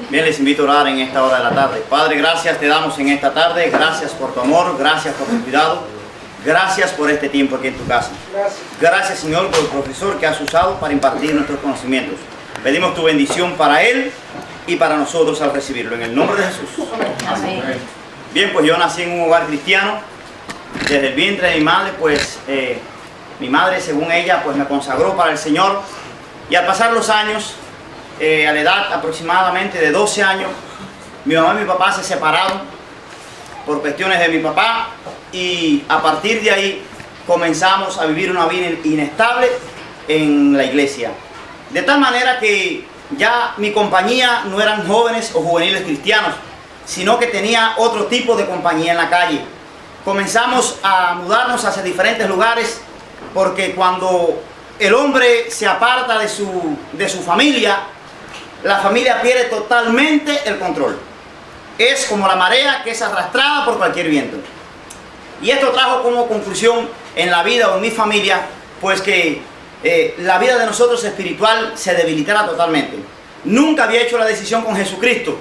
Bien, les invito a orar en esta hora de la tarde. Padre, gracias te damos en esta tarde. Gracias por tu amor, gracias por tu cuidado. Gracias por este tiempo aquí en tu casa. Gracias, Señor, por el profesor que has usado para impartir nuestros conocimientos. Pedimos tu bendición para él y para nosotros al recibirlo. En el nombre de Jesús. Amén. Bien, pues yo nací en un hogar cristiano. Desde el vientre de mi madre, pues mi madre, según ella, pues me consagró para el Señor. Y al pasar los años, a la edad aproximadamente de 12 años, mi mamá y mi papá se separaron por cuestiones de mi papá. Y a partir de ahí comenzamos a vivir una vida inestable en la iglesia. De tal manera que ya mi compañía no eran jóvenes o juveniles cristianos, sino que tenía otro tipo de compañía en la calle. Comenzamos a mudarnos hacia diferentes lugares porque cuando el hombre se aparta de su familia, la familia pierde totalmente el control. Es como la marea que es arrastrada por cualquier viento. Y esto trajo como conclusión en la vida o en mi familia, pues que la vida de nosotros espiritual se debilitara totalmente. Nunca había hecho la decisión con Jesucristo.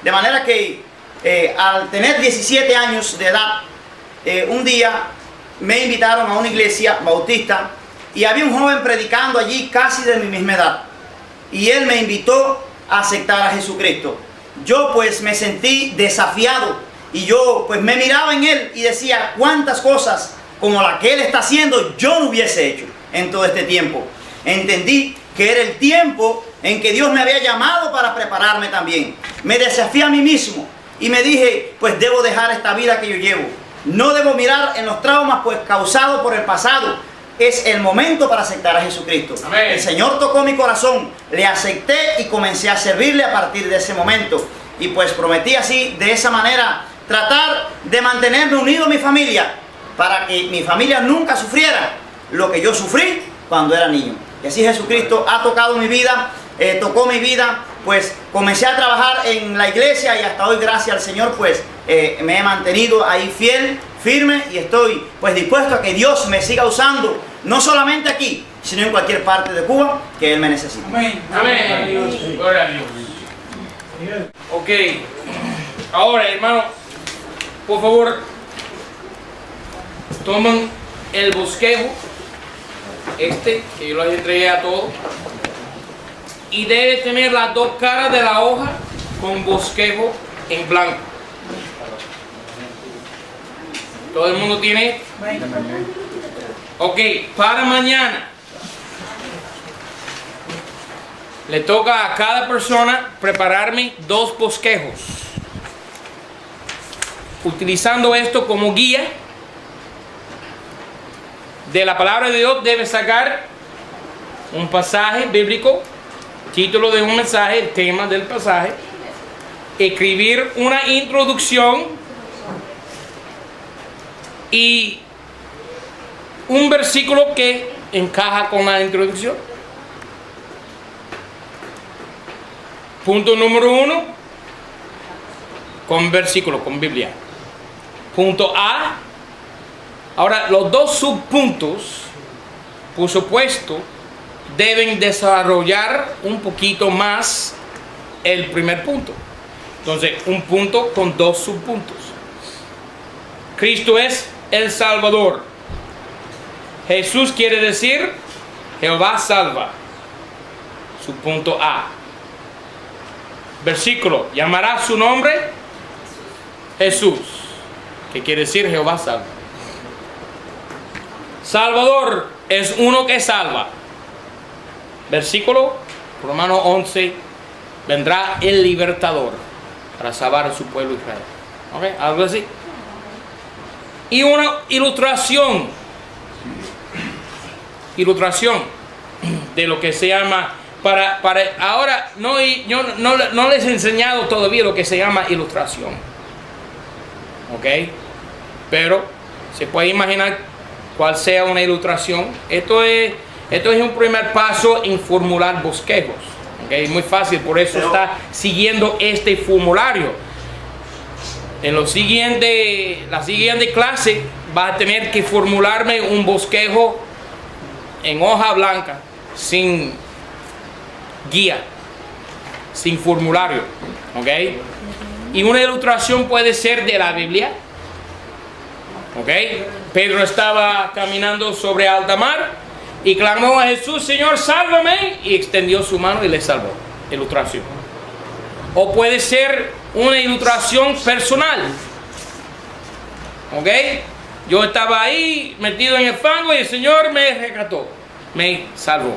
De manera que al tener 17 años de edad, un día me invitaron a una iglesia bautista y había un joven predicando allí casi de mi misma edad. Y él me invitó a aceptar a Jesucristo. Yo pues me sentí desafiado. Y yo pues me miraba en él y decía cuántas cosas como la que él está haciendo yo no hubiese hecho en todo este tiempo. Entendí que era el tiempo en que Dios me había llamado para prepararme también. Me desafié a mí mismo y me dije, pues debo dejar esta vida que yo llevo. No debo mirar en los traumas pues causados por el pasado. Es el momento para aceptar a Jesucristo. Amén. El Señor tocó mi corazón, le acepté y comencé a servirle a partir de ese momento. Y pues prometí así, de esa manera, tratar de mantenerme unido a mi familia para que mi familia nunca sufriera lo que yo sufrí cuando era niño. Y así Jesucristo ha tocado mi vida, tocó mi vida, pues comencé a trabajar en la iglesia y hasta hoy, gracias al Señor, pues me he mantenido ahí fiel, firme y estoy pues dispuesto a que Dios me siga usando, no solamente aquí, sino en cualquier parte de Cuba que Él me necesite. Amén. Amén. Gloria a Dios. Ok, ahora hermano, por favor, tomen el bosquejo, que yo los entregué a todos, y debe tener las dos caras de la hoja con bosquejo en blanco. ¿Todo el mundo tiene? Ok, para mañana le toca a cada persona prepararme 2 bosquejos. Utilizando esto como guía de la palabra de Dios, debe sacar un pasaje bíblico, título de un mensaje, el tema del pasaje, escribir una introducción y un versículo que encaja con la introducción. Punto número 1, con versículo, con Biblia. Punto A. Ahora, los 2 subpuntos, por supuesto, deben desarrollar un poquito más el primer punto. Entonces, un punto con 2 subpuntos. Cristo es el Salvador. Jesús quiere decir Jehová salva. Su punto A. Versículo, llamará su nombre Jesús, que quiere decir Jehová salva. Salvador es uno que salva. Versículo, Romanos 11, vendrá el libertador para salvar a su pueblo Israel. ¿Ok? Algo así. Y una ilustración de lo que se llama, ahora yo no les he enseñado todavía lo que se llama ilustración. ¿Ok? Pero se puede imaginar cuál sea una ilustración. Esto es un primer paso en formular bosquejos. ¿Ok? Muy fácil, por eso está siguiendo este formulario. En la siguiente clase vas a tener que formularme un bosquejo en hoja blanca, sin guía. sin formulario. ¿Ok? Y una ilustración puede ser de la Biblia. ¿Ok? Pedro estaba caminando sobre alta mar y clamó a Jesús, Señor, sálvame, y extendió su mano y le salvó. Ilustración. O puede ser una ilustración personal. ¿Ok? Yo estaba ahí metido en el fango y el Señor me rescató, me salvó.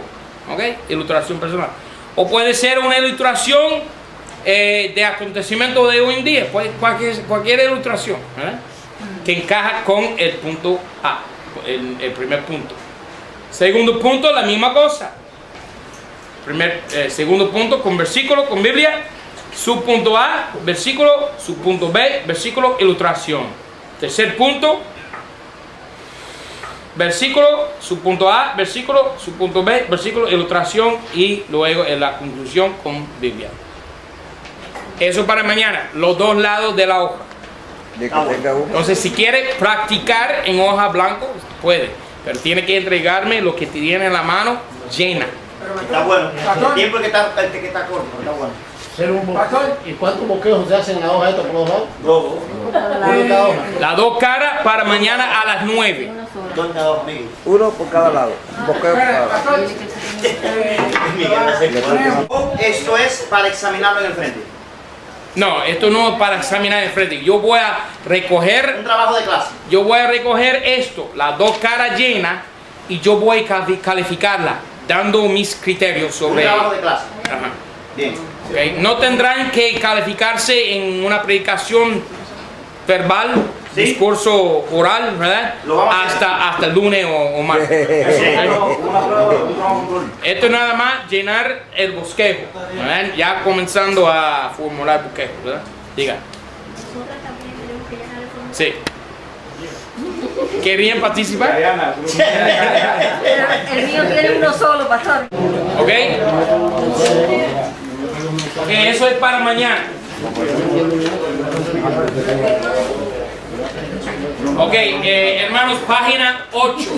¿Ok? Ilustración personal. O puede ser una ilustración de acontecimientos de hoy en día. Cualquier ilustración, ¿verdad? Que encaja con el punto A, el primer punto. Segundo punto, la misma cosa. Segundo punto, con versículo, con Biblia. Subpunto A, versículo. Subpunto B, versículo, ilustración. Tercer punto, versículo, subpunto A, versículo, subpunto B, versículo, ilustración, y luego en la conclusión con Biblia. Eso para mañana, los dos lados de la hoja. Entonces, si quiere practicar en hoja blanca, puede, pero tiene que entregarme lo que tiene en la mano llena. Está bueno. El tiempo que está corto, está bueno. ¿Y cuántos bosquejos se hacen en la hoja esta por los lados? Dos. Uno en cada hoja. Las dos caras para mañana a las 9. Dos cada dos, Miguel. Uno por cada lado. Un bosquejo por cada lado. Esto es para examinarlo en el frente. No, esto no es para examinar el frente. Yo voy a recoger, Un trabajo de clase. yo voy a recoger esto, las dos caras llenas, y yo voy a calificarla, dando mis criterios Un sobre. trabajo de clase. Ajá. Bien. Okay. No tendrán que calificarse en una predicación verbal, Sí. discurso oral, ¿verdad? Lo vamos a hacer. Hasta el lunes o martes. Esto es nada más llenar el bosquejo, ¿verdad? Ya comenzando a formular el bosquejo, ¿verdad? Diga. Nosotras también tenemos que llenar el formulario. Sí. ¿Querían participar? El mío tiene uno solo, pastor. ¿Ok? Ok, eso es para mañana. Ok, hermanos, página 8.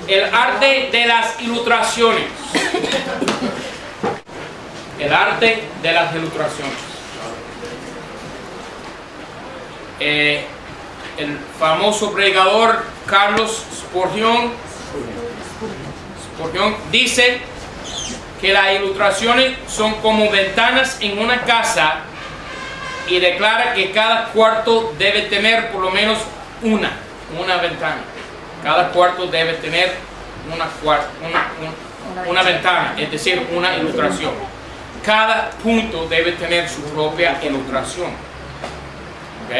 El arte de las ilustraciones. El arte de las ilustraciones. El famoso predicador Carlos Spurgeon dice que las ilustraciones son como ventanas en una casa, y declara que cada cuarto debe tener por lo menos una ventana. Cada cuarto debe tener una ventana, es decir, una ilustración. Cada punto debe tener su propia ilustración. ¿Ok?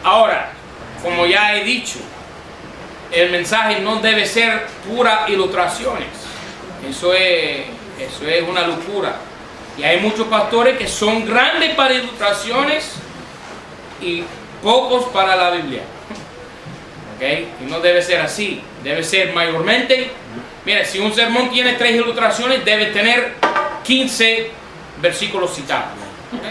Ahora, como ya he dicho, el mensaje no debe ser pura ilustraciones. Eso es una locura. Y hay muchos pastores que son grandes para ilustraciones y pocos para la Biblia. ¿Ok? Y no debe ser así. Debe ser mayormente. Mira, si un sermón tiene 3 ilustraciones, debe tener 15 versículos citados. ¿Ok?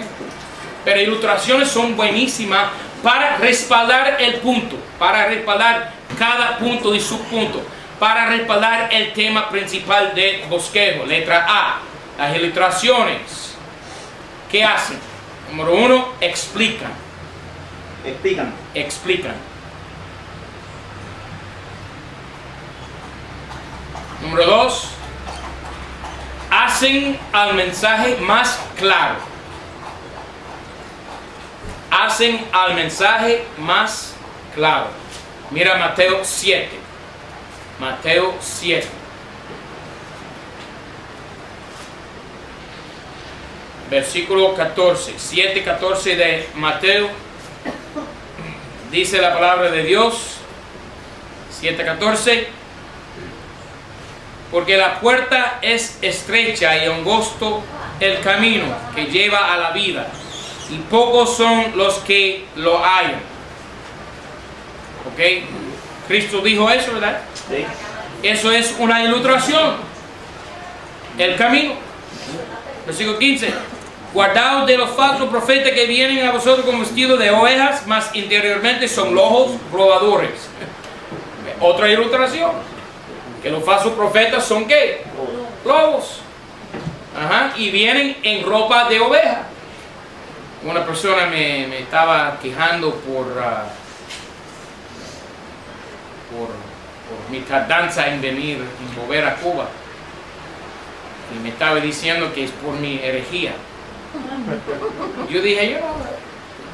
Pero ilustraciones son buenísimas para respaldar el punto, para respaldar cada punto y subpunto, para respaldar el tema principal del bosquejo. Letra A. Las ilustraciones, ¿qué hacen? Número 1, explican. Explican. Número 2, hacen al mensaje más claro. Hacen al mensaje más claro. Mira Mateo 7. Mateo 7. Versículo 14, 7:14 de Mateo, dice la palabra de Dios, 7:14, porque la puerta es estrecha y angosto el camino que lleva a la vida, y pocos son los que lo hallan. ¿Ok? Cristo dijo eso, ¿verdad? Sí. Eso es una ilustración. El camino. Versículo 15. Guardaos de los falsos profetas que vienen a vosotros con vestidos de ovejas, mas interiormente son lobos robadores. Otra ilustración. Que los falsos profetas son ¿qué? Lobos. y vienen en ropa de oveja. Una persona me estaba quejando por mi tardanza en venir, en volver a Cuba. Y me estaba diciendo que es por mi herejía. Yo dije,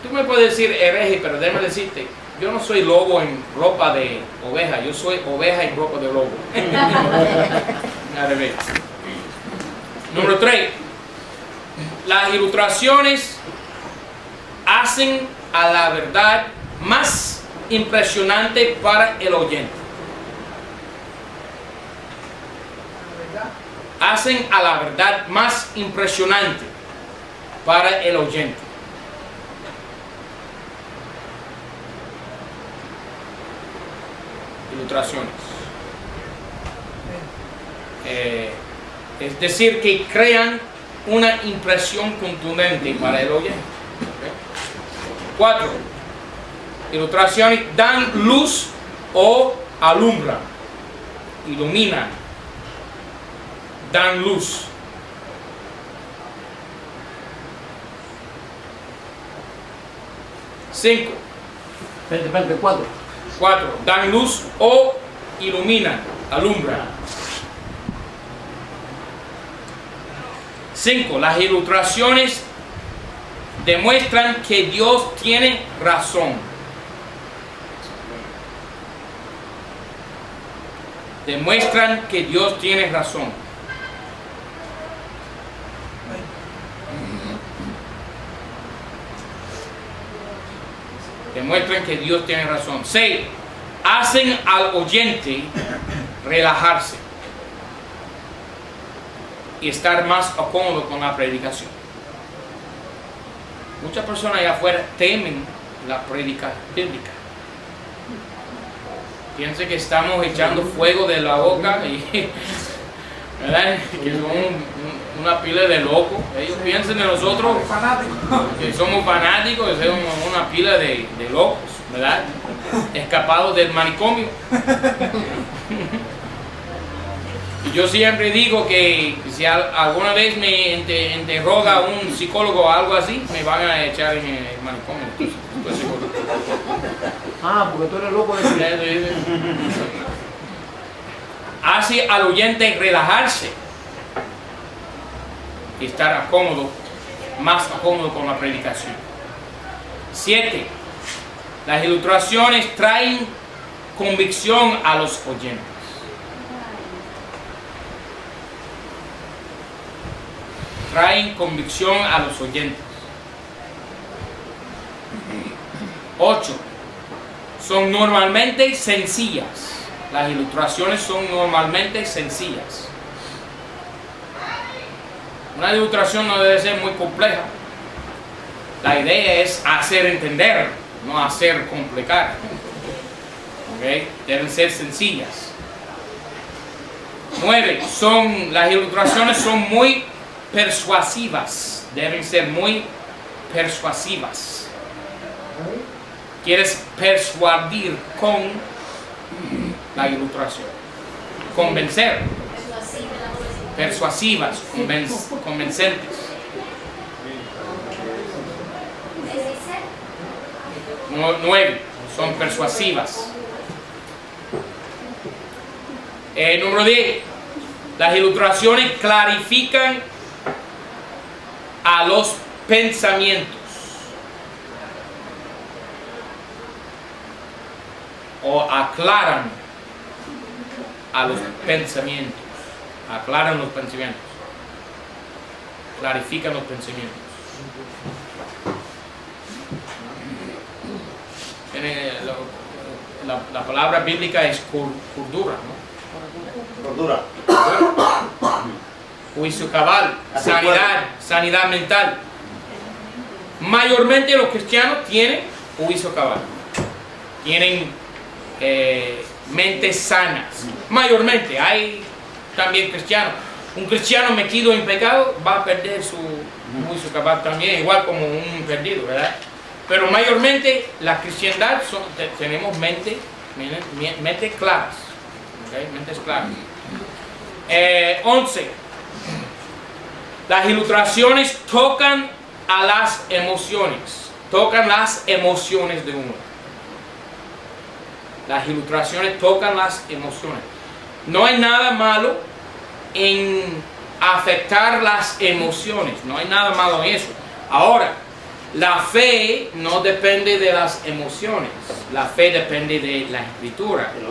tú me puedes decir hereje, pero déjame decirte, yo no soy lobo en ropa de oveja, yo soy oveja en ropa de lobo. Al revés. Número 3. Las ilustraciones hacen a la verdad más impresionante para el oyente. Hacen a la verdad más impresionante para el oyente. Ilustraciones. Es decir, que crean una impresión contundente para el oyente. 4. Ilustraciones dan luz o alumbran, iluminan, dan luz. 5. 4. Dan luz o iluminan, alumbran. 5. Las ilustraciones demuestran que Dios tiene razón. Demuestran que Dios tiene razón. Demuestran que Dios tiene razón. 6. Hacen al oyente relajarse y estar más cómodo con la predicación. Muchas personas allá afuera temen la prédica bíblica. Piensan que estamos echando fuego de la boca y ¿verdad? Que son una pila de locos. Ellos piensan de nosotros que somos fanáticos, que somos una pila de locos, ¿verdad? Escapados del manicomio. Y yo siempre digo que si alguna vez me interroga un psicólogo o algo así, me van a echar en el manicomio. Estoy seguro. Porque tú eres loco de Hace al oyente relajarse y estar cómodo, más cómodo con la predicación. 7. Las ilustraciones traen convicción a los oyentes. Traen convicción a los oyentes. 8. Son normalmente sencillas. Las ilustraciones son normalmente sencillas. Una ilustración no debe ser muy compleja. La idea es hacer entender, no hacer complicar. ¿Okay? Deben ser sencillas. 9. Las ilustraciones son muy persuasivas. Deben ser muy persuasivas. Quieres persuadir con la ilustración. Convencer. Persuasivas, convencentes. 9. Son persuasivas. Número 10. Las ilustraciones clarifican a los pensamientos. O aclaran a los pensamientos. Aclaran los pensamientos. Clarifican los pensamientos. La palabra bíblica es cordura, ¿no? Cordura. Juicio cabal, sanidad mental. Mayormente los cristianos tienen juicio cabal. Tienen mentes sanas. Mayormente, hay también cristianos. Un cristiano metido en pecado va a perder su juicio cabal también, igual como un perdido, ¿verdad? Pero mayormente la cristiandad tenemos mentes claras. ¿Okay? Mentes claras. 11. Las ilustraciones tocan a las emociones. Tocan las emociones de uno. Las ilustraciones tocan las emociones. No hay nada malo en afectar las emociones. No hay nada malo en eso. Ahora, la fe no depende de las emociones. La fe depende de la escritura. El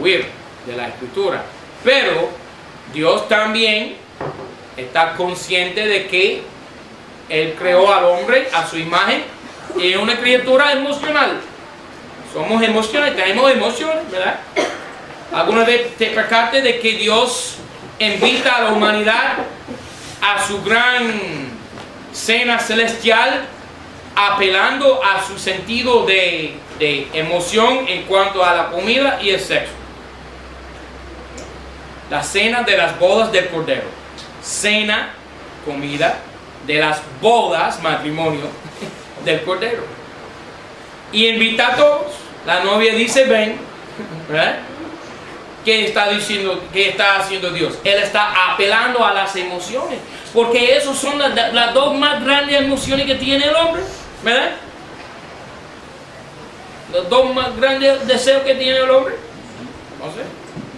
oír de la escritura. Pero Dios también está consciente de que Él creó al hombre a su imagen y es una criatura emocional. Somos emocionales, tenemos emociones, ¿verdad? ¿Alguna vez te percatas de que Dios invita a la humanidad a su gran cena celestial, apelando a su sentido de emoción en cuanto a la comida y el sexo? La cena de las bodas del Cordero. Cena, comida, de las bodas, matrimonio, del Cordero. Y invita a todos. La novia dice, ven, ¿verdad? ¿Qué está diciendo? ¿Qué está haciendo Dios? Él está apelando a las emociones. Porque esas son las dos más grandes emociones que tiene el hombre, ¿verdad? Los dos más grandes deseos que tiene el hombre. Entonces,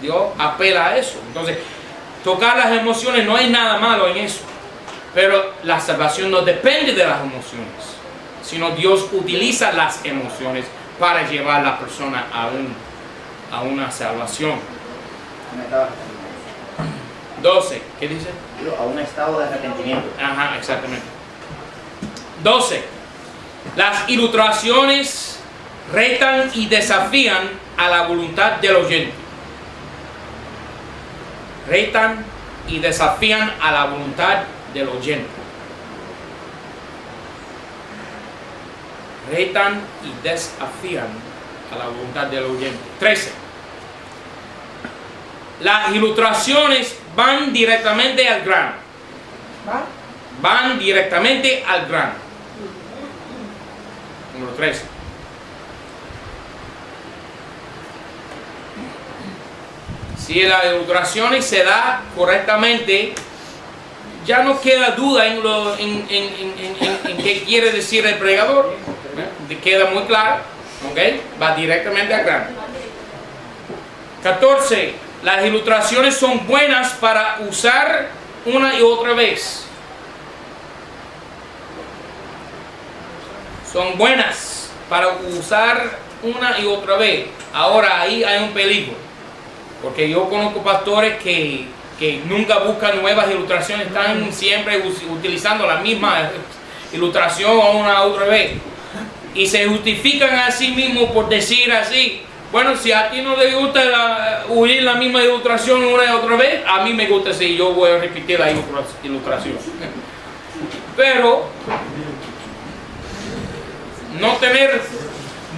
Dios apela a eso. Entonces, tocar las emociones, no hay nada malo en eso. Pero la salvación no depende de las emociones, sino Dios utiliza las emociones para llevar a la persona a una salvación. 12, ¿qué dice? A un estado de arrepentimiento. Ajá, exactamente. 12. Las ilustraciones retan y desafían a la voluntad del oyente. Retan y desafían a la voluntad del oyente. Retan y desafían a la voluntad del oyente. 13. Las ilustraciones van directamente al grano. Van directamente al grano. Número 13. Si las ilustraciones se da correctamente, ya no queda duda en qué quiere decir el predicador. Queda muy claro. ¿Okay? Va directamente al grano. 14. Las ilustraciones son buenas para usar una y otra vez. Son buenas para usar una y otra vez. Ahora ahí hay un peligro. Porque yo conozco pastores que nunca buscan nuevas ilustraciones. Están siempre utilizando la misma ilustración una otra vez. Y se justifican a sí mismos por decir así: bueno, si a ti no te gusta oír la misma ilustración una y otra vez, a mí me gusta así, yo voy a repetir la ilustración. Pero no tener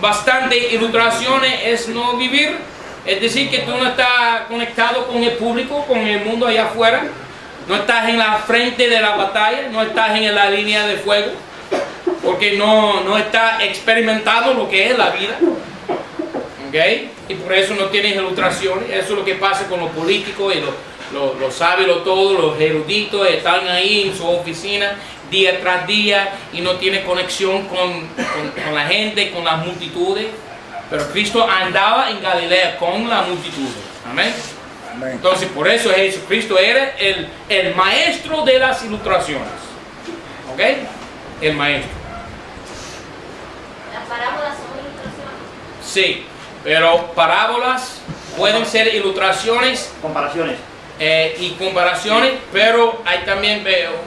bastante ilustraciones es no vivir. Es decir, que tú no estás conectado con el público, con el mundo allá afuera. No estás en la frente de la batalla, no estás en la línea de fuego. Porque no estás experimentando lo que es la vida. ¿Okay? Y por eso no tienes ilustraciones. Eso es lo que pasa con los políticos y los sabios, todos los eruditos están ahí en su oficina día tras día y no tienen conexión con la gente, con las multitudes. Pero Cristo andaba en Galilea con la multitud. Amén. Entonces por eso Jesucristo era el maestro de las ilustraciones. ¿Ok? El maestro. ¿Las parábolas son ilustraciones? Sí, pero parábolas pueden ser ilustraciones. Comparaciones. Y comparaciones, pero hay también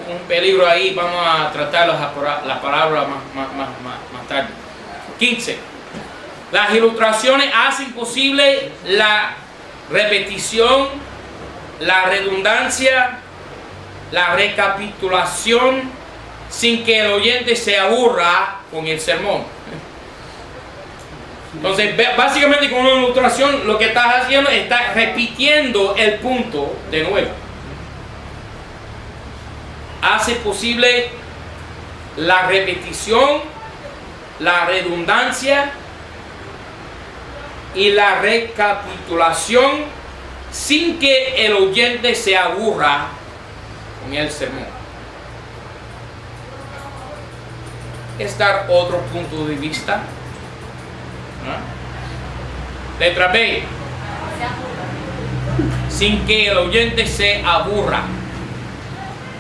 un peligro ahí. Vamos a tratar las palabras más tarde. 15. Las ilustraciones hacen posible la repetición, la redundancia, la recapitulación, sin que el oyente se aburra con el sermón. Entonces, básicamente con una ilustración lo que estás haciendo es estás repitiendo el punto de nuevo. Hace posible la repetición, la redundancia y la recapitulación sin que el oyente se aburra en el sermón. Es dar otro punto de vista. Letra B. Sin que el oyente se aburra.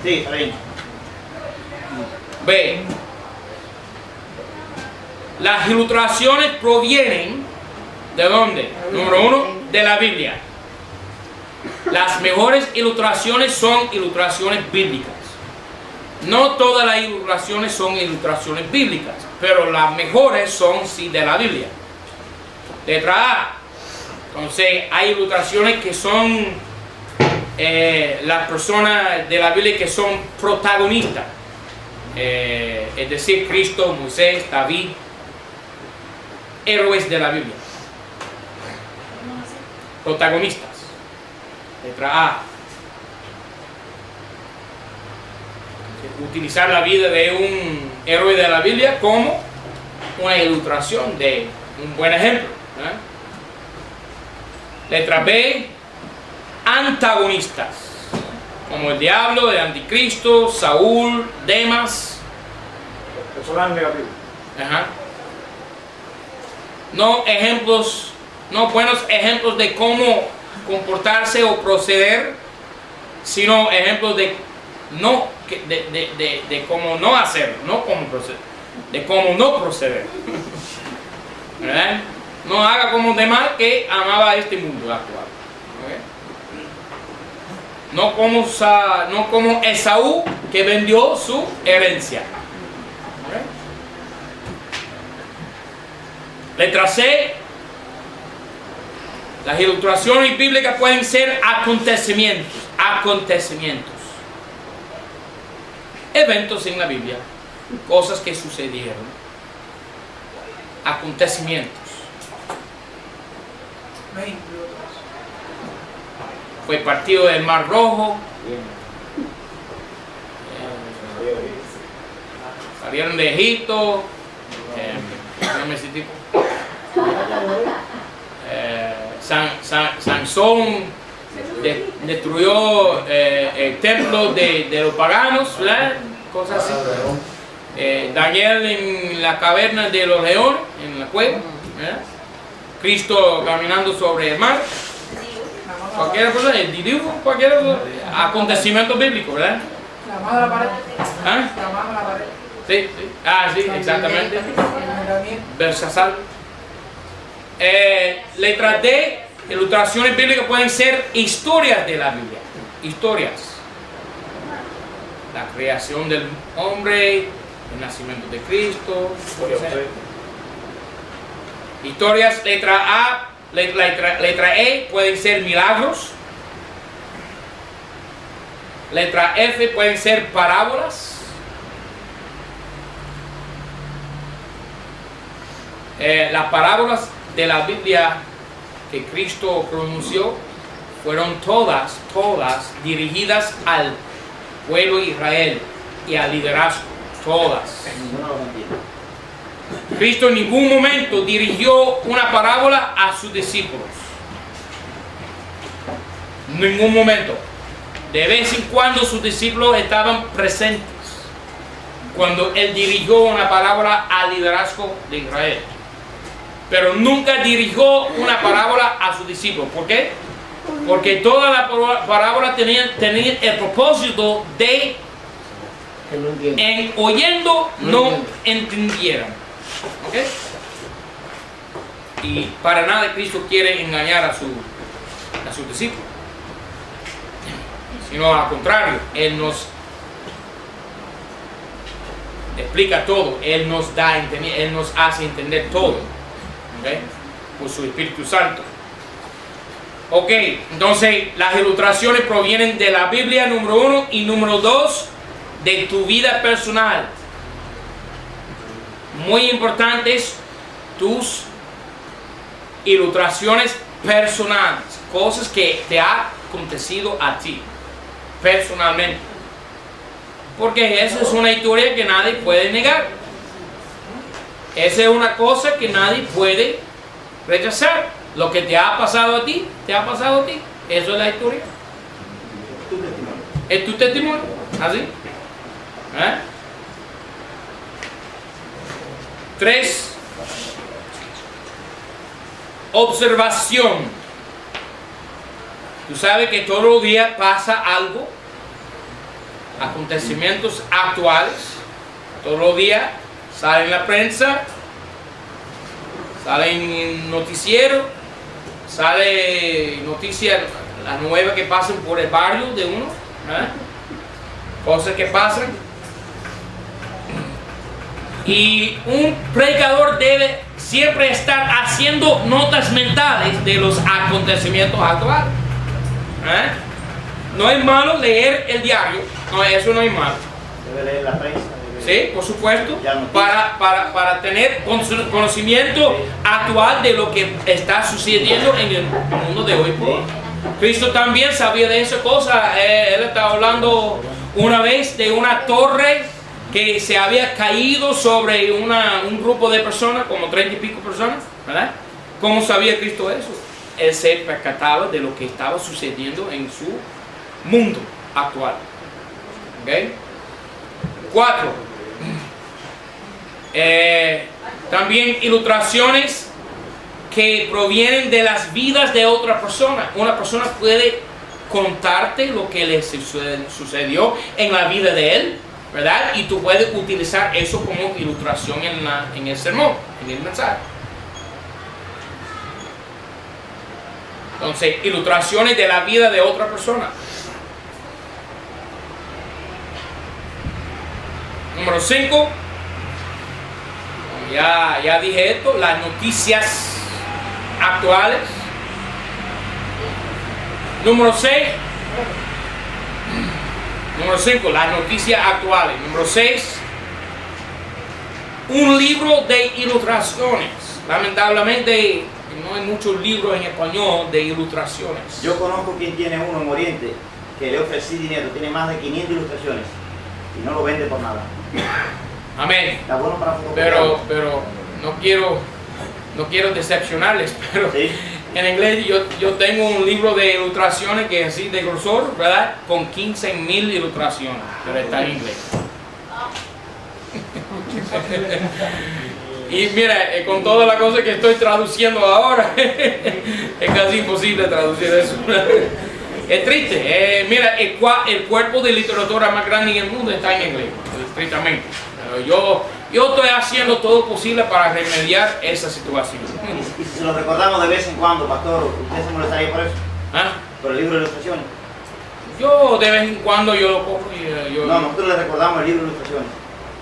Sí, está bien. B. Las ilustraciones provienen ¿de dónde? Número 1, de la Biblia. Las mejores ilustraciones son ilustraciones bíblicas. No todas las ilustraciones son ilustraciones bíblicas, pero las mejores son sí de la Biblia. Letra A. Entonces hay ilustraciones que son las personas de la Biblia que son protagonistas. Es decir, Cristo, Moisés, David, héroes de la Biblia. Protagonistas. Letra A. Utilizar la vida de un héroe de la Biblia como una ilustración de un buen ejemplo. Letra B. Antagonistas, como el diablo, el anticristo, Saúl, Demas. Personajes negativos. No ejemplos, no buenos ejemplos de cómo comportarse o proceder, sino ejemplos de cómo no hacer, no cómo proceder, de cómo no proceder. ¿Verdad? No haga como demás que amaba este mundo actual. ¿Okay? No como Esaú que vendió su herencia. ¿Okay? Letra C. Las ilustraciones bíblicas pueden ser acontecimientos. Eventos en la Biblia. Cosas que sucedieron. Acontecimientos. Fue partido del Mar Rojo. Salieron de Egipto. Sansón destruyó el templo de los paganos, ¿verdad? Cosas así. Daniel en la caverna de los leones, en la cueva, ¿verdad? Cristo caminando sobre el mar. Cualquier cosa, el dibujo, cualquier acontecimiento bíblico, ¿verdad? Clamado a la pared. ¿Ah? Clamado a la pared. Sí, sí. Ah, sí, exactamente. Belsasar. Letra D. Ilustraciones bíblicas pueden ser historias de la Biblia. Historias. La creación del hombre, el nacimiento de Cristo. Historias. Letra A. Letra E pueden ser milagros. Letra F pueden ser parábolas. Las parábolas de la Biblia que Cristo pronunció fueron todas dirigidas al pueblo de Israel y al liderazgo. Todas. Cristo en ningún momento dirigió una parábola a sus discípulos. En ningún momento. De vez en cuando sus discípulos estaban presentes cuando Él dirigió una parábola al liderazgo de Israel. Pero nunca dirigió una parábola a sus discípulos. ¿Por qué? Porque toda la parábola tenía el propósito de en oyendo no entendieran. ¿Okay? Y para nada Cristo quiere engañar a sus discípulos, sino al contrario, Él nos explica todo, Él nos da a entender, Él nos hace entender todo, ¿okay? Por su Espíritu Santo. Ok, entonces las ilustraciones provienen de la Biblia, número 1, y número 2, de tu vida personal. Muy importantes tus ilustraciones personales, cosas que te han acontecido a ti personalmente, porque esa es una historia que nadie puede negar. Esa es una cosa que nadie puede rechazar. Lo que te ha pasado a ti, te ha pasado a ti. Eso es la historia. Tu testimonio. ¿Es tu testimonio? ¿Así? 3. Observación. Tú sabes que todos los días pasa algo, acontecimientos actuales, todos los días sale en la prensa, sale en noticiero, sale noticias, las nuevas que pasan por el barrio de uno, cosas que pasan. Y un predicador debe siempre estar haciendo notas mentales de los acontecimientos actuales. No es malo leer el diario, no, eso no es malo. Debe leer la prensa. Sí, por supuesto, para tener conocimiento actual de lo que está sucediendo en el mundo de hoy por hoy. Cristo también sabía de esa cosa. Él estaba hablando una vez de una torre que se había caído sobre un grupo de personas, como 30 y pico personas, ¿verdad? ¿Cómo sabía Cristo eso? Él se percataba de lo que estaba sucediendo en su mundo actual. ¿Okay? 4. También ilustraciones que provienen de las vidas de otra persona. Una persona puede contarte lo que le sucedió en la vida de él, ¿verdad? Y tú puedes utilizar eso como ilustración en el sermón, en el mensaje. Entonces, ilustraciones de la vida de otra persona. Número 5. Ya dije esto, las noticias actuales. Número 6. Número 5, las noticias actuales. Número 6, un libro de ilustraciones. Lamentablemente no hay muchos libros en español de ilustraciones. Yo conozco quien tiene uno en Oriente, que le ofrecí dinero, tiene más de 500 ilustraciones y no lo vende por nada. Amén. Está bueno para fotocopiarlo. Pero no quiero decepcionarles, pero sí. En inglés yo tengo un libro de ilustraciones que es así de grosor, ¿verdad? Con 15.000 ilustraciones, pero está en inglés. Y mira, con toda la cosa que estoy traduciendo ahora, es casi imposible traducir eso. Es triste. Mira, el cuerpo de literatura más grande en el mundo está en inglés, estrictamente. Yo estoy haciendo todo posible para remediar esa situación. Y si se lo recordamos de vez en cuando, pastor, ¿usted se molestaría por eso? ¿Por el libro de ilustraciones? Yo de vez en cuando yo lo cojo y No, nosotros le recordamos el libro de ilustraciones,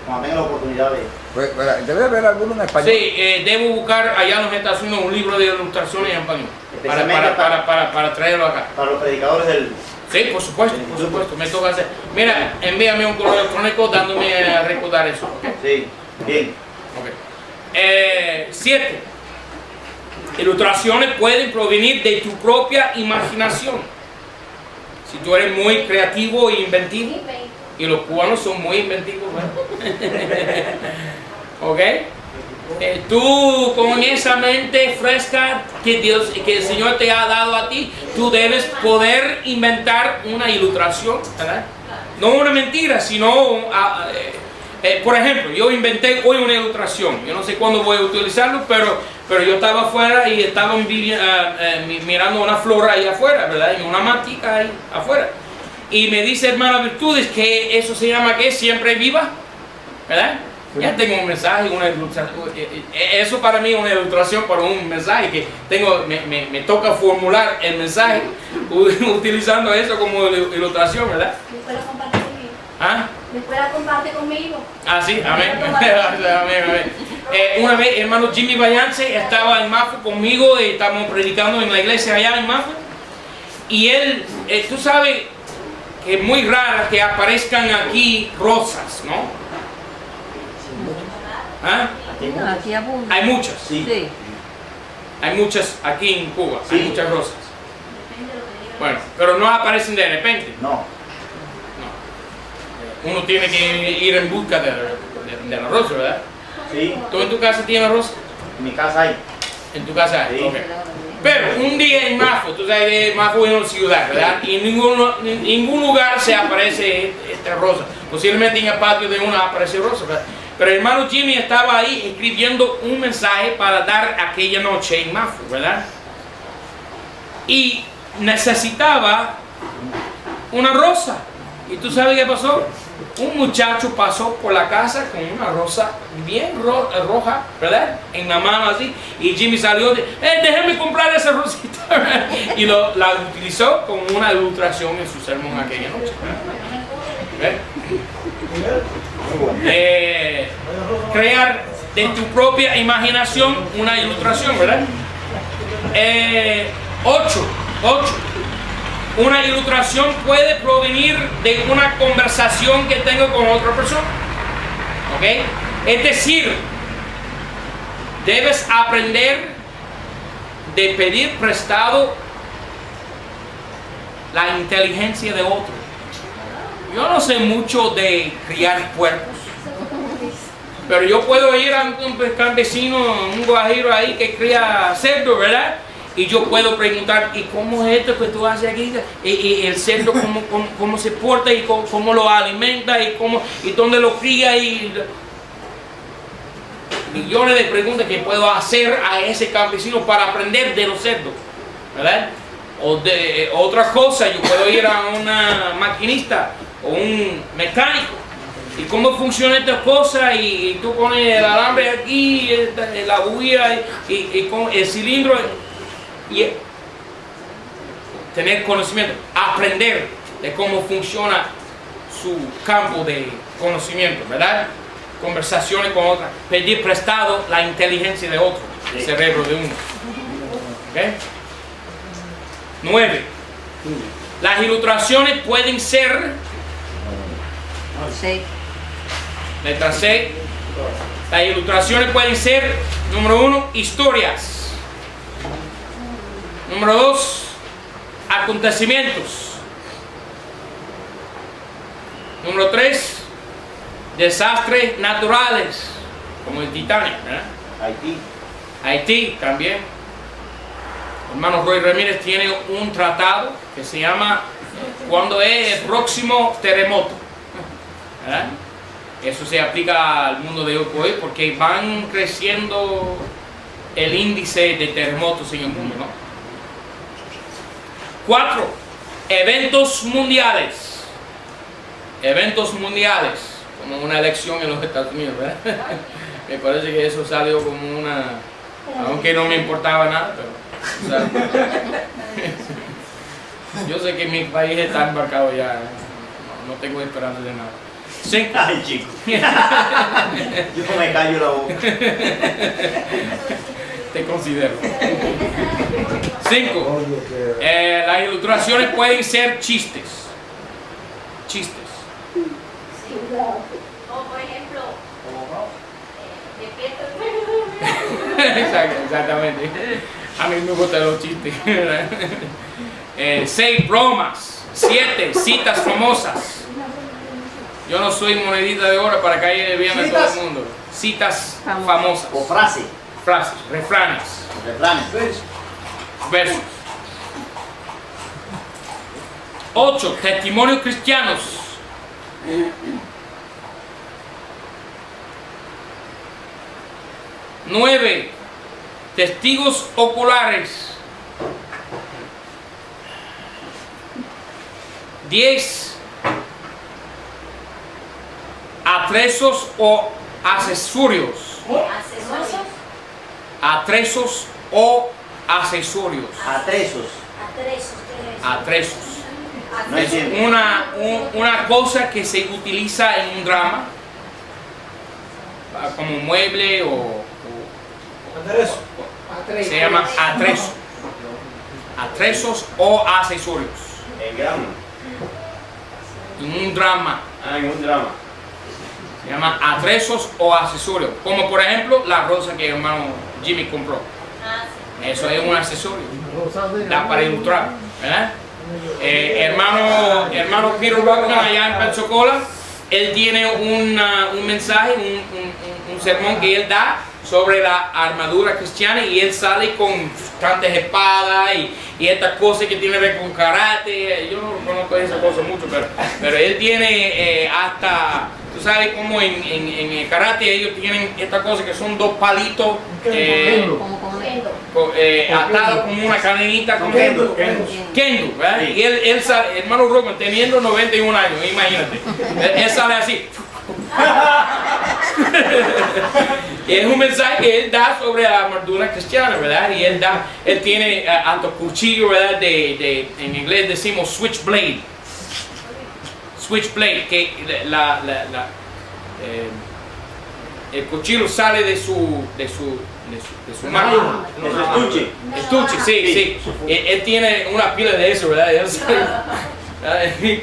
cuando tenga la oportunidad de... Pues, ¿debe haber alguno en español? Sí, debo buscar allá en los Estados Unidos un libro de ilustraciones en español. Para traerlo acá. Para los predicadores del... Sí, por supuesto, me toca hacer. Mira, envíame un correo electrónico dándome a recordar eso. ¿Okay? Sí, bien. Okay. 7. Ilustraciones pueden provenir de tu propia imaginación. Si tú eres muy creativo e inventivo, y los cubanos son muy inventivos, ¿ok? Tú con esa mente fresca que el Señor te ha dado a ti, tú debes poder inventar una ilustración, ¿verdad? No una mentira, sino, por ejemplo, yo inventé hoy una ilustración. Yo no sé cuándo voy a utilizarlo, pero yo estaba afuera y estaba mirando una flor ahí afuera, ¿verdad? Y una matica ahí afuera. Y me dice hermana Virtudes que eso se llama que siempre viva, ¿verdad? Ya tengo un mensaje, una ilustración. Eso para mí es una ilustración para un mensaje que tengo, me toca formular el mensaje utilizando eso como ilustración, ¿verdad? Después la comparte conmigo. Después la comparte conmigo. Sí, amén. Amén. Una vez hermano Jimmy Bayance estaba en Mafo conmigo y estábamos predicando en la iglesia allá en Mafo. Y él, tú sabes que es muy raro que aparezcan aquí rosas, ¿no? Aquí abunda. Hay muchas. Sí. Hay muchas aquí en Cuba, sí. Hay muchas rosas. Bueno, pero no aparecen de repente. No. Uno tiene que ir en busca de la rosa, ¿verdad? Sí. ¿Tú en tu casa tienes rosa? En mi casa hay. ¿En tu casa hay? Sí. Ok. Pero un día en Mafo, tú sabes que Mafo es una ciudad, ¿verdad? Y en ningún lugar se aparece esta rosa. Posiblemente en el patio de una aparece rosa, ¿verdad? Pero el hermano Jimmy estaba ahí escribiendo un mensaje para dar aquella noche en Mafo, ¿verdad? Y necesitaba una rosa. ¿Y tú sabes qué pasó? Un muchacho pasó por la casa con una rosa bien roja, ¿verdad? En la mano así. Y Jimmy salió de, déjeme comprar esa rosita. Y la utilizó como una ilustración en su sermón aquella noche. Crear de tu propia imaginación una ilustración, ¿verdad? 8. Una ilustración puede provenir de una conversación que tengo con otra persona. ¿Ok? Es decir, debes aprender de pedir prestado la inteligencia de otro. Yo no sé mucho de criar cuerpos, pero yo puedo ir a un campesino, un guajiro ahí que cría cerdo, ¿verdad? Y yo puedo preguntar, ¿y cómo es esto que tú haces aquí? Y el cerdo, ¿cómo se porta? ¿Y cómo lo alimenta? ¿Y dónde lo cría? Y millones de preguntas que puedo hacer a ese campesino para aprender de los cerdos, ¿verdad? O de otra cosa, yo puedo ir a una maquinista o un mecánico. ¿Y cómo funciona esta cosa? Y tú pones el alambre aquí, la bujía y con el cilindro. Y tener conocimiento, aprender de cómo funciona su campo de conocimiento, ¿verdad? Conversaciones con otras, pedir prestado la inteligencia de otro, el cerebro de uno. ¿Okay? 9. Las ilustraciones pueden ser, letra C, las ilustraciones pueden ser, número 1, historias. Número 2, acontecimientos. Número 3, desastres naturales, como el Titanic, ¿verdad? Haití también. Hermano Roy Ramírez tiene un tratado que se llama ¿Cuándo es el próximo terremoto? ¿Verdad? Eso se aplica al mundo de hoy porque van creciendo el índice de terremotos en el mundo, ¿no? 4. Eventos mundiales. Eventos mundiales, como una elección en los Estados Unidos, ¿verdad? Me parece que eso salió como una... Aunque no me importaba nada, pero... O sea, yo sé que mi país está embarcado ya. No tengo esperanza de nada. 5. Ay, chico. Yo me callo la boca. Te considero. 5. Las ilustraciones pueden ser chistes. Chistes. O por ejemplo, despierto. Exactamente. A mí me gustan los chistes. 6. Bromas. 7. Citas famosas. Yo no soy monedita de oro para caerle bien a todo el mundo. Citas famosas. O frases. Frases, refranes. Versos. 8. Testimonios cristianos. 9. Testigos oculares. 10. Atresos o accesorios. Atresos o accesorios. Atresos. No Es una cosa que se utiliza en un drama como mueble o se llama atrezo. Atresos o accesorios. En drama. En un drama. En un drama. Se llama atresos o accesorios. Como por ejemplo la rosa que el hermano Jimmy compró. Eso es un accesorio. Da para ilustrar, ¿verdad? Hermano Peter Buckner allá en Pensacola él tiene un mensaje, un sermón que él da sobre la armadura cristiana, y él sale con tantas espadas y estas cosas que tienen que ver con karate. Yo no conozco esa cosa mucho, pero él tiene hasta, tú sabes como en el karate ellos tienen estas cosas que son dos palitos atados como una cadenita, como kendo, ¿verdad? Y él sale, hermano Rubén, teniendo 91 años, imagínate, él sale así. Y es un mensaje que él da sobre la armadura cristiana, ¿verdad? Y él tiene hasta cuchillo, ¿verdad? En inglés decimos switchblade, que el cuchillo sale de su mano. Estuche, sí. Él tiene una pila de eso, ¿verdad?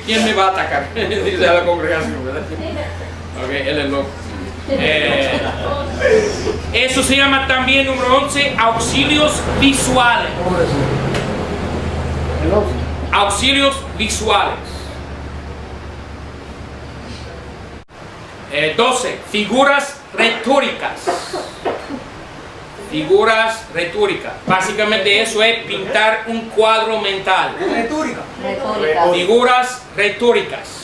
¿Quién me va a atacar? Dice la congregación, ¿verdad? Ok, él es loco. Eso se llama también, número 11, auxilios visuales. Auxilios visuales. 12, figuras retóricas. Figuras retóricas. Básicamente eso es pintar un cuadro mental. Figuras retóricas.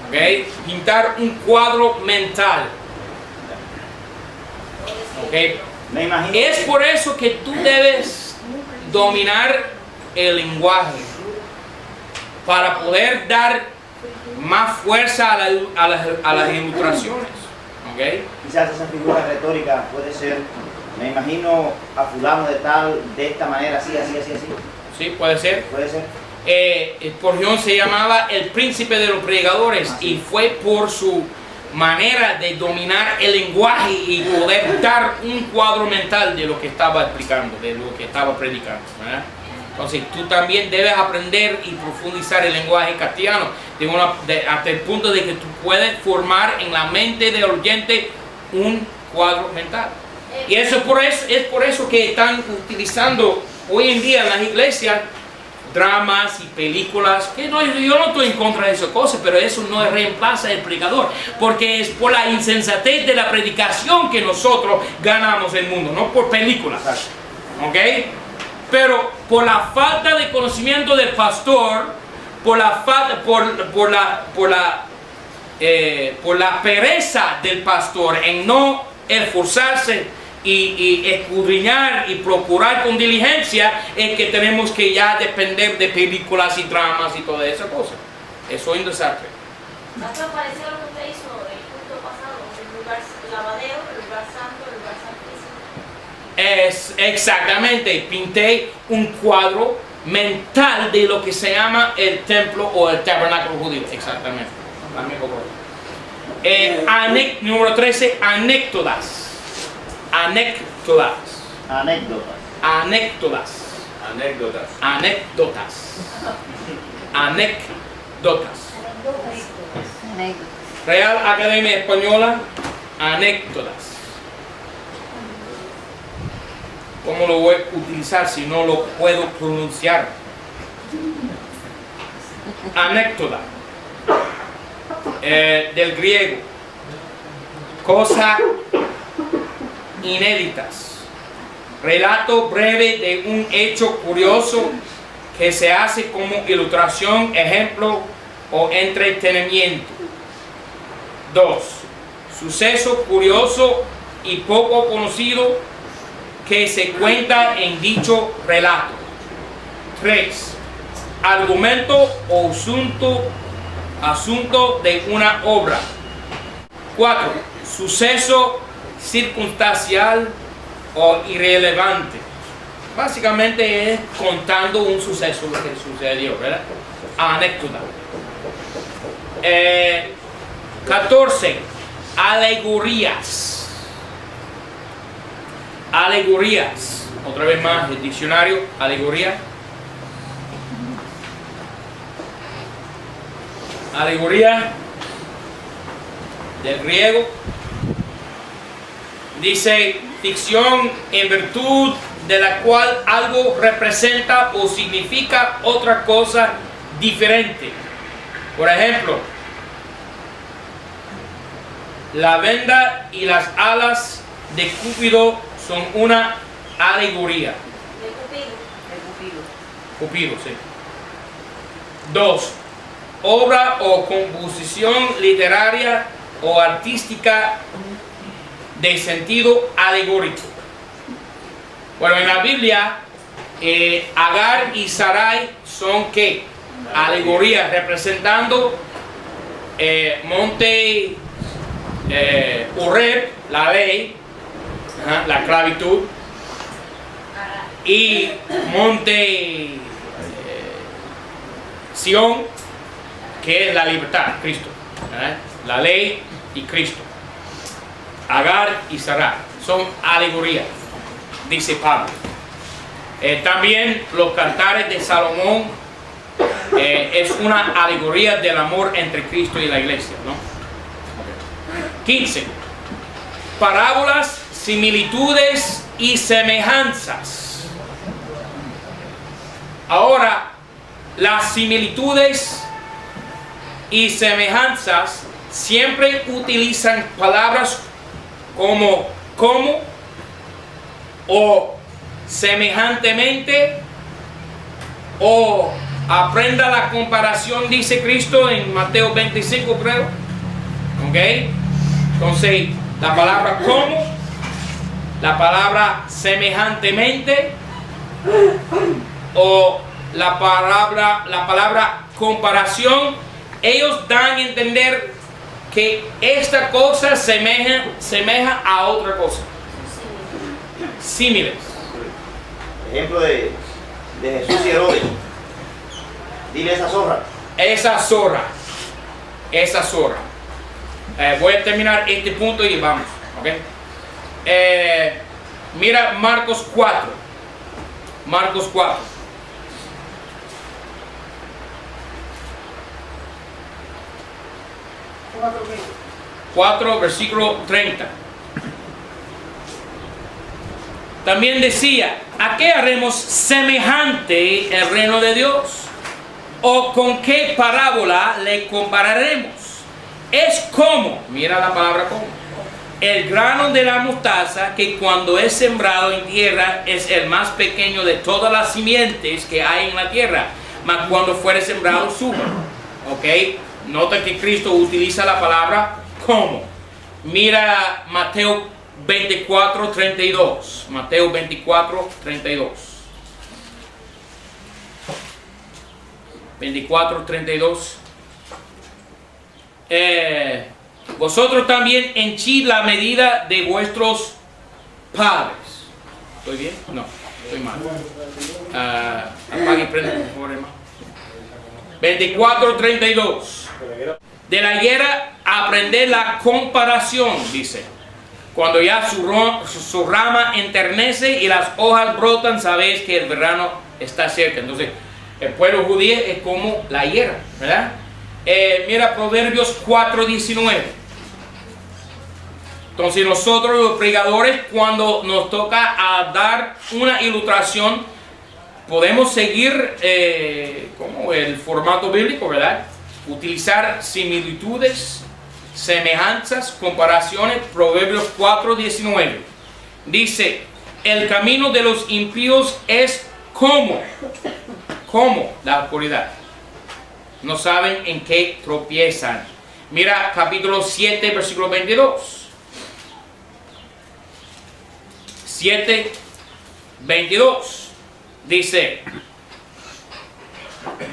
Okay. Pintar un cuadro mental. Okay. Es por eso que tú debes dominar el lenguaje para poder dar más fuerza a las ilustraciones. Okay. Quizás esa figura retórica puede ser, me imagino a fulano de tal, de esta manera, así. Sí, puede ser. Puede ser. Por John se llamaba el príncipe de los predicadores, y fue por su manera de dominar el lenguaje y poder dar un cuadro mental de lo que estaba explicando, de lo que estaba predicando, ¿verdad? Entonces tú también debes aprender y profundizar el lenguaje castellano hasta el punto de que tú puedes formar en la mente del oyente un cuadro mental. Y eso es por eso que están utilizando hoy en día en las iglesias dramas y películas, que yo no estoy en contra de esas cosas, pero eso no reemplaza el predicador, porque es por la insensatez de la predicación que nosotros ganamos el mundo, no por películas, ¿ok? Pero por la falta de conocimiento del pastor, por la pereza del pastor en no esforzarse y escudriñar y procurar con diligencia, es que tenemos que ya depender de películas y dramas y toda esa cosa. Eso es un desastre. Pastor, pareció lo que usted hizo el culto pasado, el lugar lavadero, el lugar santo, el lugar santísimo. Exactamente, pinté un cuadro mental de lo que se llama el templo o el tabernáculo judío. Exactamente. Número 13, anécdotas. Anécdotas. Real Academia Española, anécdotas. ¿Cómo lo voy a utilizar si no lo puedo pronunciar? Anécdota. Del griego. Cosa inéditas. Relato breve de un hecho curioso que se hace como ilustración, ejemplo o entretenimiento. 2. Suceso curioso y poco conocido que se cuenta en dicho relato. 3. Argumento o asunto de una obra. 4. Suceso circunstancial o irrelevante. Básicamente es contando un suceso, lo que sucedió, ¿verdad? Anécdota. 14. Alegorías. Alegorías. Otra vez más, el diccionario, alegoría. Alegoría del griego. Dice, ficción en virtud de la cual algo representa o significa otra cosa diferente. Por ejemplo, la venda y las alas de Cúpido son una alegoría. De Cupido. Cupido, sí. 2. Obra o composición literaria o artística de sentido alegórico. Bueno, en la Biblia, Agar y Sarai son ¿qué? Alegorías representando monte Horeb, la ley, la esclavitud, y monte Sión, que es la libertad, Cristo, la ley y Cristo. Agar y Sarai son alegorías, dice Pablo. También los cantares de Salomón es una alegoría del amor entre Cristo y la iglesia, ¿no? 15. Parábolas, similitudes y semejanzas. Ahora, las similitudes y semejanzas siempre utilizan palabras como o semejantemente o aprenda la comparación, dice Cristo en Mateo 25, creo. ¿Ok? Entonces, la palabra como, la palabra semejantemente o la palabra comparación, ellos dan a entender que esta cosa semeja a otra cosa. Símiles. Ejemplo de Jesús y Herodes. Dile esa zorra. Esa zorra. Esa zorra. Voy a terminar este punto y vamos. ¿Okay? Mira Marcos 4. Marcos 4. Versículo 30. También decía: ¿a qué haremos semejante el reino de Dios? ¿O con qué parábola le compararemos? Es como, mira la palabra como, el grano de la mostaza, que cuando es sembrado en tierra es el más pequeño de todas las simientes que hay en la tierra, mas cuando fuere sembrado sube. ¿Ok? Nota que Cristo utiliza la palabra como. Mira Mateo 24, 32. Mateo 24, 32. 24, 32. Vosotros también henchid la medida de vuestros padres. ¿Estoy bien? No, estoy mal. Apague y prende, por favor, hermano. 24, 32. De la higuera aprended la comparación, dice. Cuando ya su rama enternece y las hojas brotan, sabéis que el verano está cerca. Entonces, el pueblo judío es como la higuera, ¿verdad? Mira Proverbios 4:19. Entonces nosotros los predicadores, cuando nos toca a dar una ilustración, podemos seguir como el formato bíblico, ¿verdad? Utilizar similitudes, semejanzas, comparaciones. Proverbios 4:19 dice: el camino de los impíos es como la oscuridad. No saben en qué tropiezan. Mira capítulo 7, versículo 22. 7:22 dice: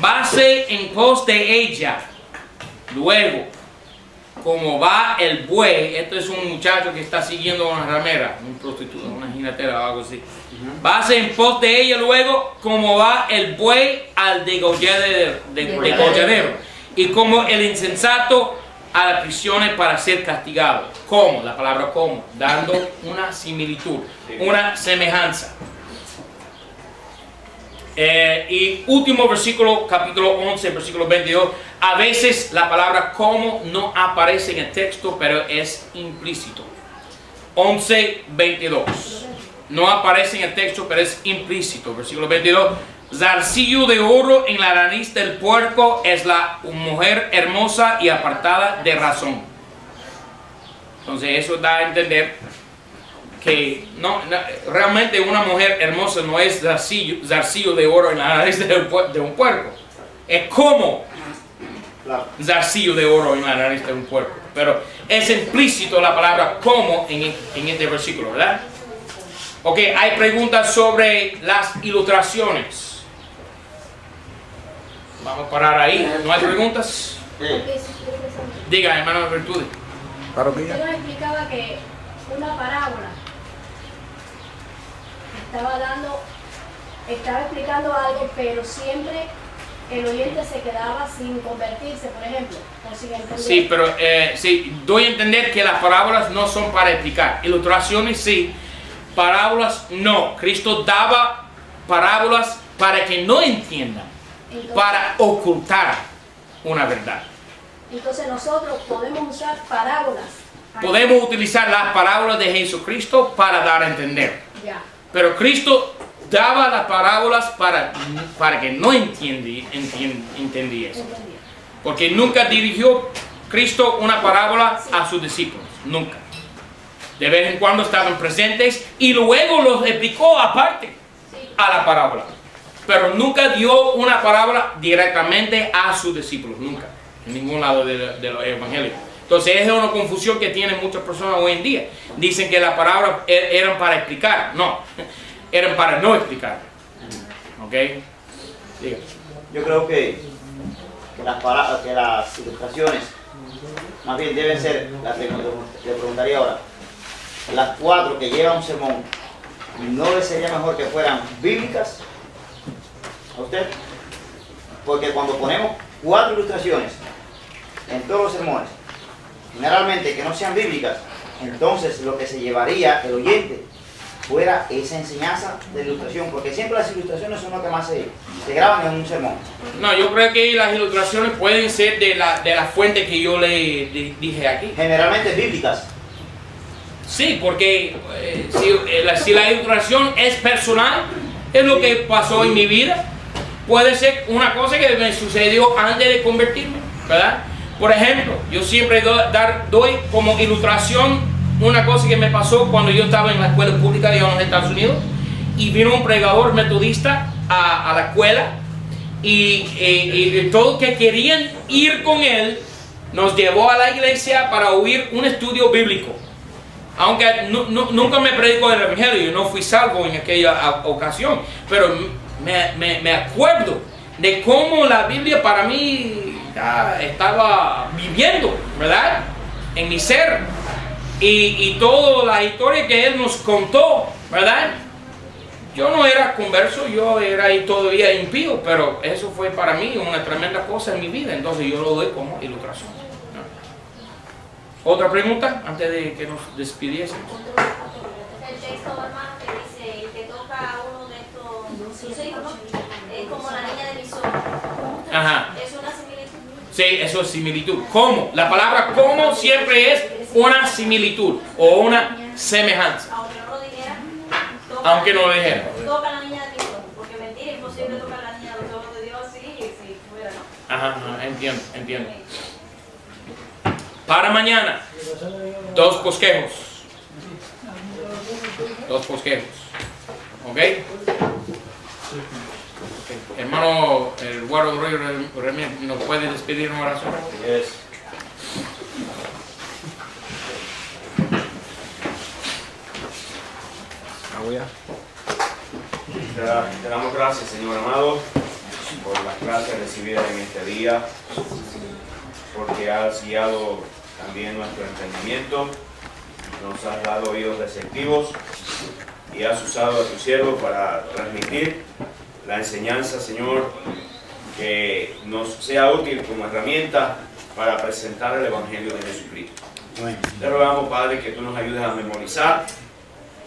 vase en pos de ella, luego como va el buey. Esto es un muchacho que está siguiendo a una ramera, un prostituto, una jinetera o algo así. Vase en pos de ella, luego como va el buey al degolladero, y como el insensato a las prisiones para ser castigado. Como, la palabra como, dando una similitud, una semejanza. Y último versículo, capítulo 11, versículo 22. A veces la palabra como no aparece en el texto, pero es implícito. 11:22. No aparece en el texto, pero es implícito. Versículo 22. Zarcillo de oro en la nariz del puerco es la mujer hermosa y apartada de razón. Entonces eso da a entender que realmente una mujer hermosa no es zarcillo de oro en la nariz de un puerco. Es como zarcillo de oro en la nariz de un puerco. Pero es implícito la palabra como en este versículo, ¿verdad? Ok, hay preguntas sobre las ilustraciones. Vamos a parar ahí. ¿No hay preguntas? Diga, hermano Virtudes. Claro que Yo nos explicaba que una parábola estaba explicando algo, pero siempre el oyente se quedaba sin convertirse, por ejemplo, o sin entender. Sí, pero sí, doy a entender que las parábolas no son para explicar. Ilustraciones sí, parábolas no. Cristo daba parábolas para que no entiendan, para ocultar una verdad. Entonces nosotros podemos usar parábolas. Podemos utilizar las parábolas de Jesucristo para dar a entender. Ya. Pero Cristo daba las parábolas para que no entendiesen. Porque nunca dirigió Cristo una parábola a sus discípulos. Nunca. De vez en cuando estaban presentes y luego los explicó aparte a la parábola. Pero nunca dio una parábola directamente a sus discípulos. Nunca. En ningún lado de los evangelios. Entonces es una confusión que tienen muchas personas hoy en día. Dicen que las palabras eran para explicar. No, eran para no explicar. ¿Ok? Diga. Yo creo que las ilustraciones más bien deben ser, le preguntaría ahora, las 4 que llevan un sermón, ¿no les sería mejor que fueran bíblicas a usted? Porque cuando ponemos 4 ilustraciones en todos los sermones, generalmente que no sean bíblicas, entonces lo que se llevaría el oyente fuera esa enseñanza de ilustración, porque siempre las ilustraciones son lo que más se graban en un sermón. No, yo creo que las ilustraciones pueden ser de la fuente que yo le dije aquí. Generalmente bíblicas. Sí, porque si la ilustración es personal, es lo que pasó en mi vida, puede ser una cosa que me sucedió antes de convertirme, ¿verdad? Por ejemplo, yo siempre doy como ilustración una cosa que me pasó cuando yo estaba en la escuela pública de los Estados Unidos y vino un predicador metodista a la escuela y todos que querían ir con él nos llevó a la iglesia para oír un estudio bíblico. Aunque nunca me predicó el evangelio, yo no fui salvo en aquella ocasión, pero me acuerdo de cómo la Biblia para mí estaba viviendo, ¿verdad? En mi ser. Y toda la historia que él nos contó, ¿verdad? Yo no era converso, yo era todavía impío, pero eso fue para mí una tremenda cosa en mi vida, entonces yo lo doy como ilustración. ¿Otra pregunta antes de que nos despidiésemos? El texto, hermano, que dice, el que toca a uno de estos sus hijos, es como la niña de mis ojos. Ajá. ¿Es una similitud? Sí, eso es similitud. ¿Cómo? La palabra como siempre es una similitud o una semejanza. Aunque no lo dijera. Aunque no lo dijera. Toca a la niña de mis ojos, porque mentira, es imposible tocar a la niña de los ojos de Dios así, y si fuera, ¿no? Ajá, entiendo. Para mañana, 2 bosquejos. 2 bosquejos. ¿Ok? Hermano, el guardo ¿nos puede despedir en oración? Yes. Te damos gracias, Señor amado, por las gracias recibidas en este día, porque has guiado también nuestro entendimiento, nos has dado oídos receptivos y has usado a tu siervo para transmitir la enseñanza, Señor, que nos sea útil como herramienta para presentar el Evangelio de Jesucristo. Te rogamos, Padre, que tú nos ayudes a memorizar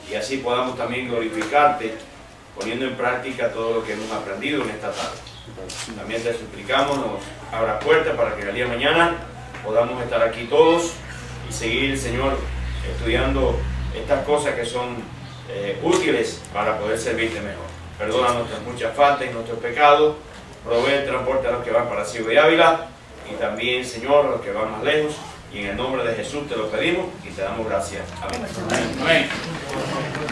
y así podamos también glorificarte poniendo en práctica todo lo que hemos aprendido en esta tarde. También te suplicamos, nos abras puertas para que el día de mañana podamos estar aquí todos y seguir, Señor, estudiando estas cosas que son útiles para poder servirte mejor. Perdona nuestras muchas faltas y nuestros pecados, provee el transporte a los que van para Ciego de Ávila y también, Señor, a los que van más lejos, Y en el nombre de Jesús te lo pedimos y te damos gracias. Amén. Amén.